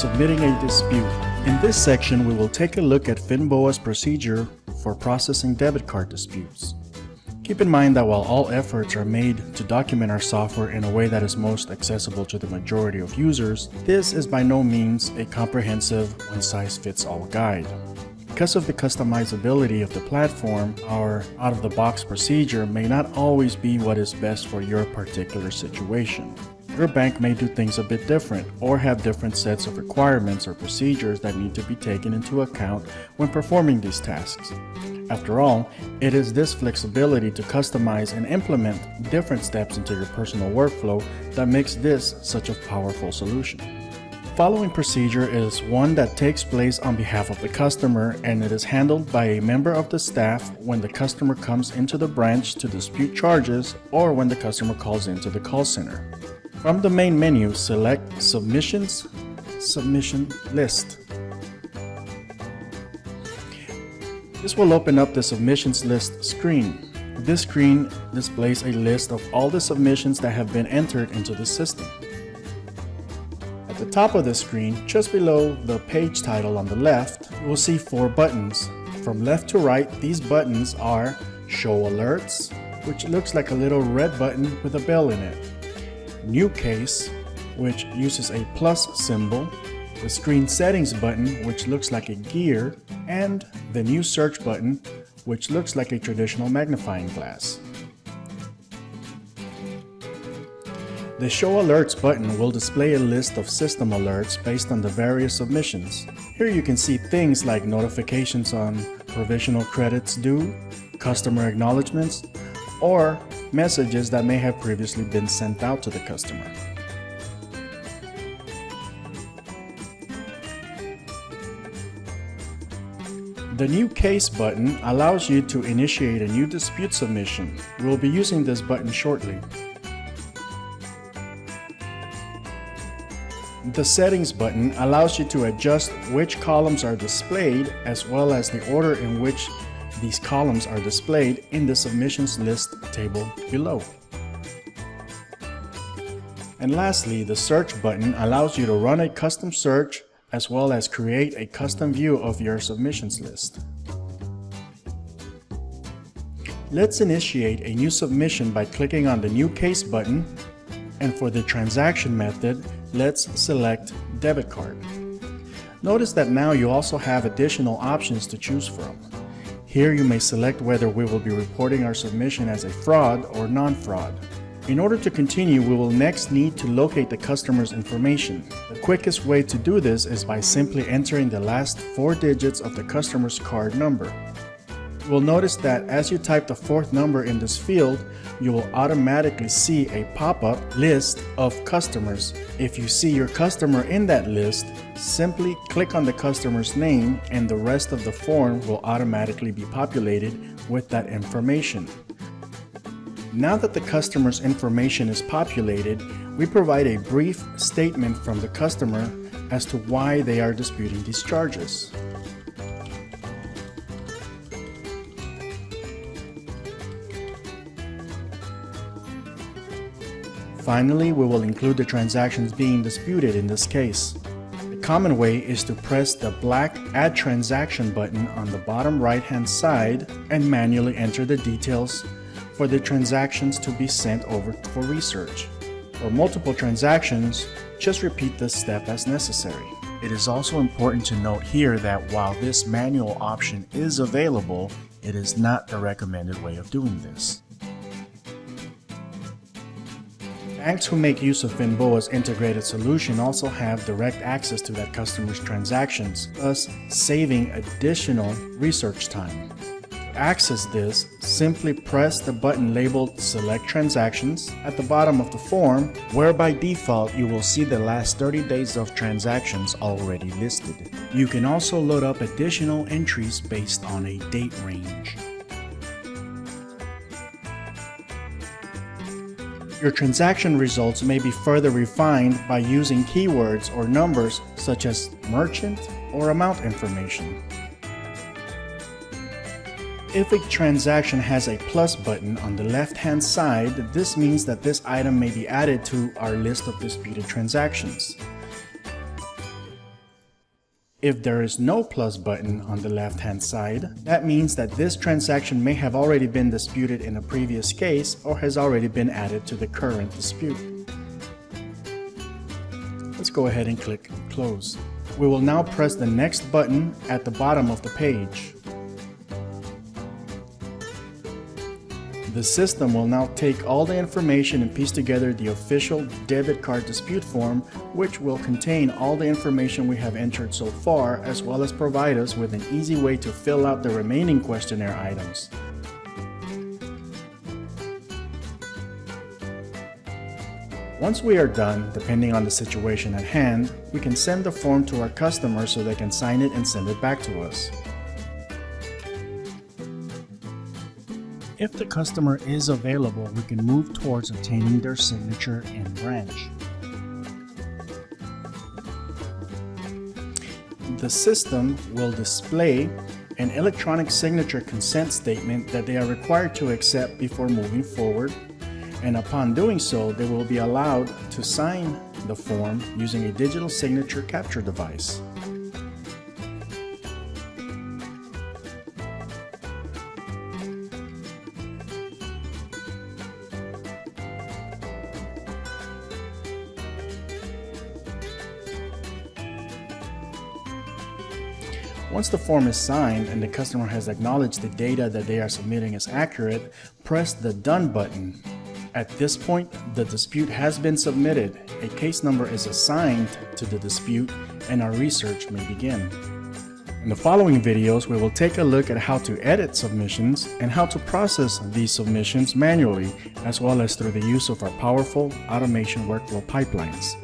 submitting a dispute. In this section, we will take a look at FINBOA's procedure for processing debit card disputes. Keep in mind that while all efforts are made to document our software in a way that is most accessible to the majority of users, this is by no means a comprehensive one-size-fits-all guide. Because of the customizability of the platform, our out-of-the-box procedure may not always be what is best for your particular situation. Your bank may do things a bit different or have different sets of requirements or procedures that need to be taken into account when performing these tasks. After all, it is this flexibility to customize and implement different steps into your personal workflow that makes this such a powerful solution. The following procedure is one that takes place on behalf of the customer, and it is handled by a member of the staff when the customer comes into the branch to dispute charges or when the customer calls into the call center. From the main menu, select Submissions, Submission List. This will open up the Submissions List screen. This screen displays a list of all the submissions that have been entered into the system. At the top of the screen, just below the page title on the left, you will see 4 buttons. From left to right, these buttons are Show Alerts, which looks like a little red button with a bell in it. New Case, which uses a plus symbol, the Screen Settings button, which looks like a gear, and the New Search button, which looks like a traditional magnifying glass. The Show Alerts button will display a list of system alerts based on the various submissions. Here you can see things like notifications on provisional credits due, customer acknowledgements, or messages that may have previously been sent out to the customer. The New Case button allows you to initiate a new dispute submission. We'll be using this button shortly. The Settings button allows you to adjust which columns are displayed as well as the order in which these columns are displayed in the submissions list table below. And lastly, the Search button allows you to run a custom search as well as create a custom view of your submissions list. Let's initiate a new submission by clicking on the New Case button, and for the transaction method, let's select Debit Card. Notice that now you also have additional options to choose from. Here you may select whether we will be reporting our submission as a fraud or non-fraud. In order to continue, we will next need to locate the customer's information. The quickest way to do this is by simply entering the last 4 digits of the customer's card number. You will notice that as you type the 4th number in this field, you will automatically see a pop-up list of customers. If you see your customer in that list, simply click on the customer's name and the rest of the form will automatically be populated with that information. Now that the customer's information is populated, we provide a brief statement from the customer as to why they are disputing these charges. Finally, we will include the transactions being disputed in this case. The common way is to press the black Add Transaction button on the bottom right-hand side and manually enter the details for the transactions to be sent over for research. For multiple transactions, just repeat this step as necessary. It is also important to note here that while this manual option is available, it is not the recommended way of doing this. Banks who make use of FINBOA's integrated solution also have direct access to that customer's transactions, thus saving additional research time. To access this, simply press the button labeled Select Transactions at the bottom of the form, where by default you will see the last 30 days of transactions already listed. You can also load up additional entries based on a date range. Your transaction results may be further refined by using keywords or numbers such as merchant or amount information. If a transaction has a plus button on the left-hand side, this means that this item may be added to our list of disputed transactions. If there is no plus button on the left-hand side, that means that this transaction may have already been disputed in a previous case or has already been added to the current dispute. Let's go ahead and click Close. We will now press the next button at the bottom of the page. The system will now take all the information and piece together the official debit card dispute form, which will contain all the information we have entered so far, as well as provide us with an easy way to fill out the remaining questionnaire items. Once we are done, depending on the situation at hand, we can send the form to our customer so they can sign it and send it back to us. If the customer is available, we can move towards obtaining their signature in branch. The system will display an electronic signature consent statement that they are required to accept before moving forward, and upon doing so, they will be allowed to sign the form using a digital signature capture device. Once the form is signed and the customer has acknowledged the data that they are submitting is accurate, press the Done button. At this point, the dispute has been submitted, a case number is assigned to the dispute, and our research may begin. In the following videos, we will take a look at how to edit submissions and how to process these submissions manually, as well as through the use of our powerful automation workflow pipelines.